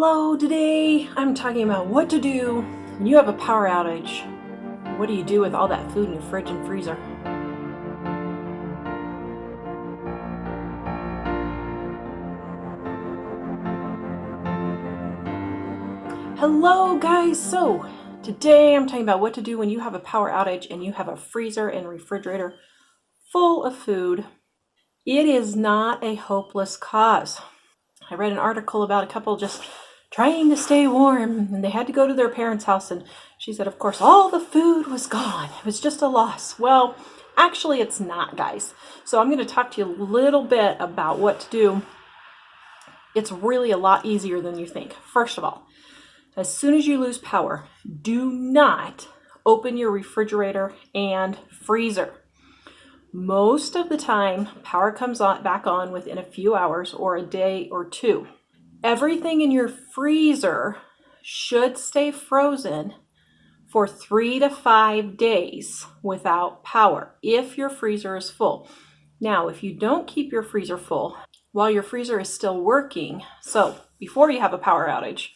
Hello, today I'm talking about what to do when you have a power outage. What do you do with all that food in your fridge and freezer? Hello guys, so today I'm talking about what to do when you have a power outage and you have a freezer and refrigerator full of food. It is not a hopeless cause. I read an article about a couple just trying to stay warm, and they had to go to their parents' house, and she said, of course, all the food was gone. It was just a loss. Well, actually, it's not, guys. So I'm going to talk to you a little bit about what to do. It's really a lot easier than you think. First of all, as soon as you lose power, do not open your refrigerator and freezer. Most of the time, power comes back on within a few hours or a day or two. Everything in your freezer should stay frozen for 3 to 5 days without power if your freezer is full. Now, if you don't keep your freezer full while your freezer is still working, so before you have a power outage,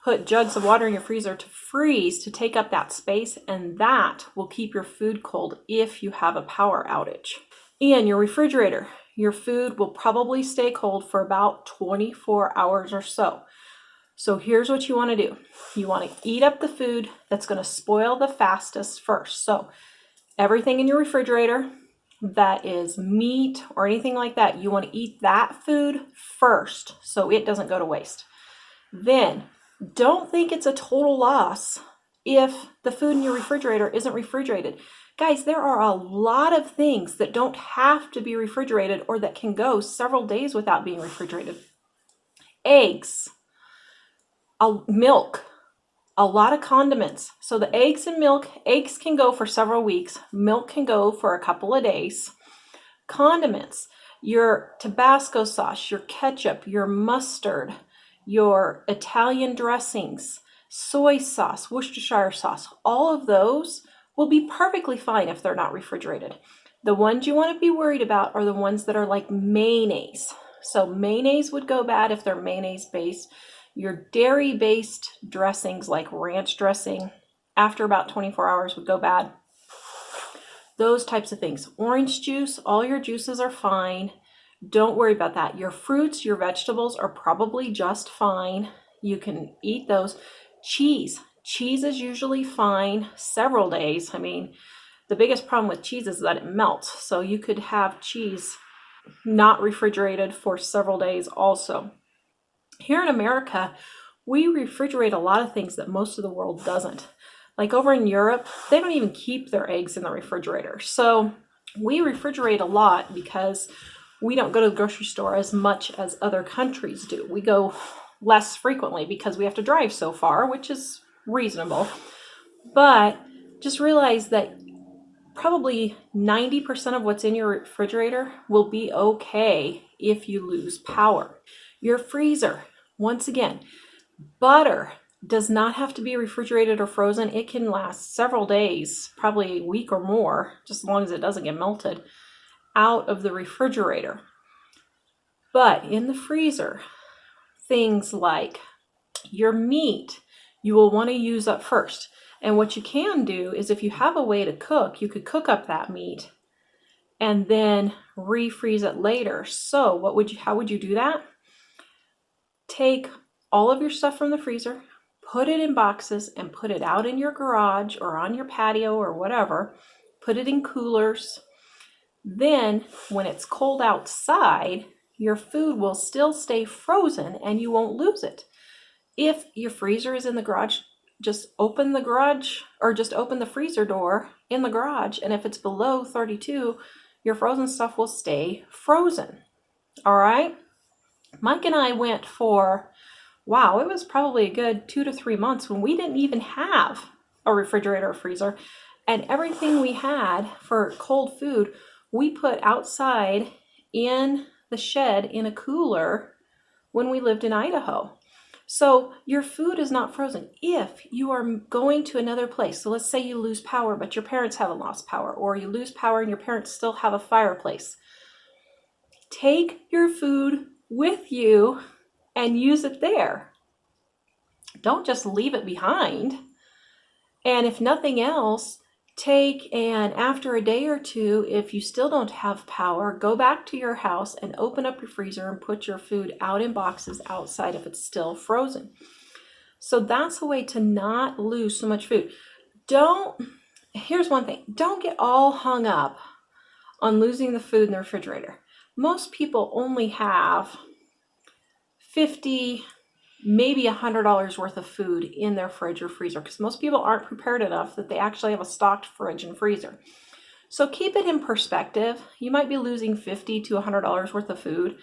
put jugs of water in your freezer to freeze to take up that space, and that will keep your food cold if you have a power outage. In your refrigerator, your food will probably stay cold for about 24 hours or so. So here's what you want to do. You want to eat up the food that's going to spoil the fastest first. So everything in your refrigerator that is meat or anything like that, you want to eat that food first so it doesn't go to waste. Then don't think it's a total loss if the food in your refrigerator isn't refrigerated. Guys, there are a lot of things that don't have to be refrigerated or that can go several days without being refrigerated. Eggs, milk, a lot of condiments. So the eggs and milk, eggs can go for several weeks. Milk can go for a couple of days. Condiments, your Tabasco sauce, your ketchup, your mustard, your Italian dressings, soy sauce, Worcestershire sauce, all of those will be perfectly fine if they're not refrigerated. The ones you want to be worried about are the ones that are like mayonnaise. So mayonnaise would go bad if they're mayonnaise based. Your dairy based dressings like ranch dressing after about 24 hours would go bad. Those types of things. Orange juice, all your juices are fine. Don't worry about that. Your fruits, your vegetables are probably just fine. You can eat those. Cheese is usually fine several days. I mean, the biggest problem with cheese is that it melts. So you could have cheese not refrigerated for several days also. Here in America, we refrigerate a lot of things that most of the world doesn't. Like over in Europe, they don't even keep their eggs in the refrigerator. So we refrigerate a lot because we don't go to the grocery store as much as other countries do. We go less frequently because we have to drive so far, which is reasonable. But just realize that probably 90% of what's in your refrigerator will be okay if you lose power. Your freezer, once again, butter does not have to be refrigerated or frozen. It can last several days, probably a week or more, just as long as it doesn't get melted out of the refrigerator. But in the freezer, things like your meat, you will want to use up first. And what you can do is if you have a way to cook, you could cook up that meat and then refreeze it later. So how would you do that? Take all of your stuff from the freezer, put it in boxes and put it out in your garage or on your patio or whatever. Put it in coolers. Then when it's cold outside, your food will still stay frozen and you won't lose it. If your freezer is in the garage, just open the garage or just open the freezer door in the garage. And if it's below 32, your frozen stuff will stay frozen. All right. Mike and I went for, it was probably a good 2 to 3 months when we didn't even have a refrigerator or freezer. And everything we had for cold food, we put outside in the shed in a cooler when we lived in Idaho. So your food is not frozen. If you are going to another place, so let's say you lose power, but your parents haven't lost power, or you lose power and your parents still have a fireplace, take your food with you and use it there. Don't just leave it behind. And if nothing else, after a day or two, if you still don't have power, go back to your house and open up your freezer and put your food out in boxes outside if it's still frozen. So that's a way to not lose so much food. Here's one thing, don't get all hung up on losing the food in the refrigerator. Most people only have $50, maybe $100 worth of food in their fridge or freezer, because most people aren't prepared enough that they actually have a stocked fridge and freezer. So keep it in perspective. You might be losing $50 to $100 worth of food,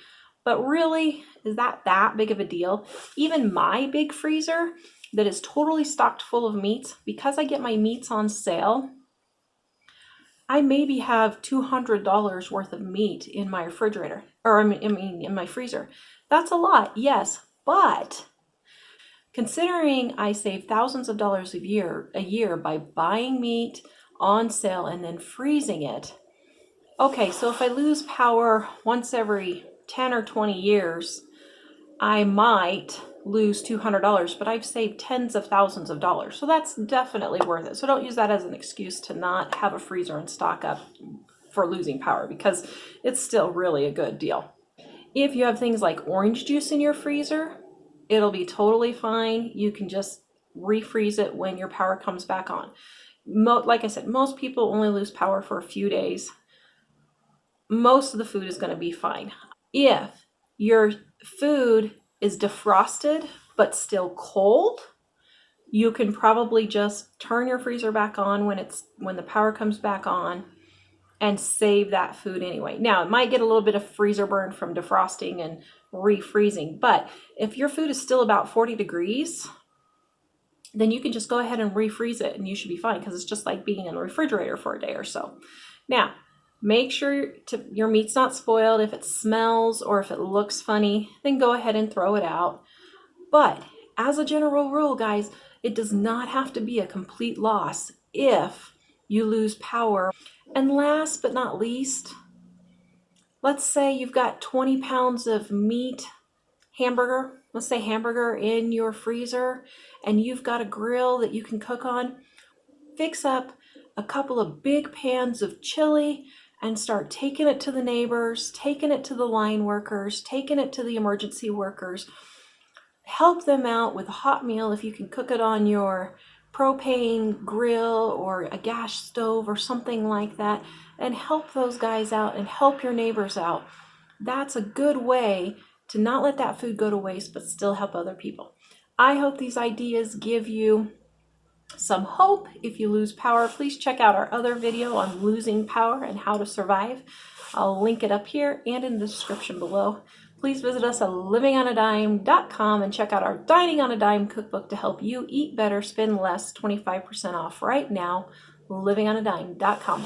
but really, is that big of a deal? Even my big freezer that is totally stocked full of meats, because I get my meats on sale, I maybe have $200 worth of meat in my refrigerator, or in my freezer. That's a lot, yes, but considering I save thousands of dollars a year by buying meat on sale and then freezing it. Okay, so if I lose power once every 10 or 20 years, I might lose $200, but I've saved tens of thousands of dollars. So that's definitely worth it. So don't use that as an excuse to not have a freezer and stock up for losing power, because it's still really a good deal. If you have things like orange juice in your freezer, it'll be totally fine. You can just refreeze it when your power comes back on. Like I said, most people only lose power for a few days. Most of the food is going to be fine. If your food is defrosted but still cold, you can probably just turn your freezer back on when the power comes back on and save that food anyway. Now, it might get a little bit of freezer burn from defrosting and refreezing, but if your food is still about 40 degrees, then you can just go ahead and refreeze it and you should be fine, because it's just like being in the refrigerator for a day or so. Now, make sure your meat's not spoiled. If it smells or if it looks funny, then go ahead and throw it out. But as a general rule, guys, it does not have to be a complete loss if you lose power. And last but not least, let's say you've got 20 pounds of meat, let's say hamburger in your freezer, and you've got a grill that you can cook on. Fix up a couple of big pans of chili and start taking it to the neighbors, taking it to the line workers, taking it to the emergency workers. Help them out with a hot meal if you can cook it on your propane grill or a gas stove or something like that, and help those guys out and help your neighbors out. That's a good way to not let that food go to waste, but still help other people. I hope these ideas give you some hope. If you lose power, please check out our other video on losing power and how to survive. I'll link it up here and in the description below. Please visit us at livingonadime.com and check out our Dining on a Dime cookbook to help you eat better, spend less, 25% off right now, livingonadime.com.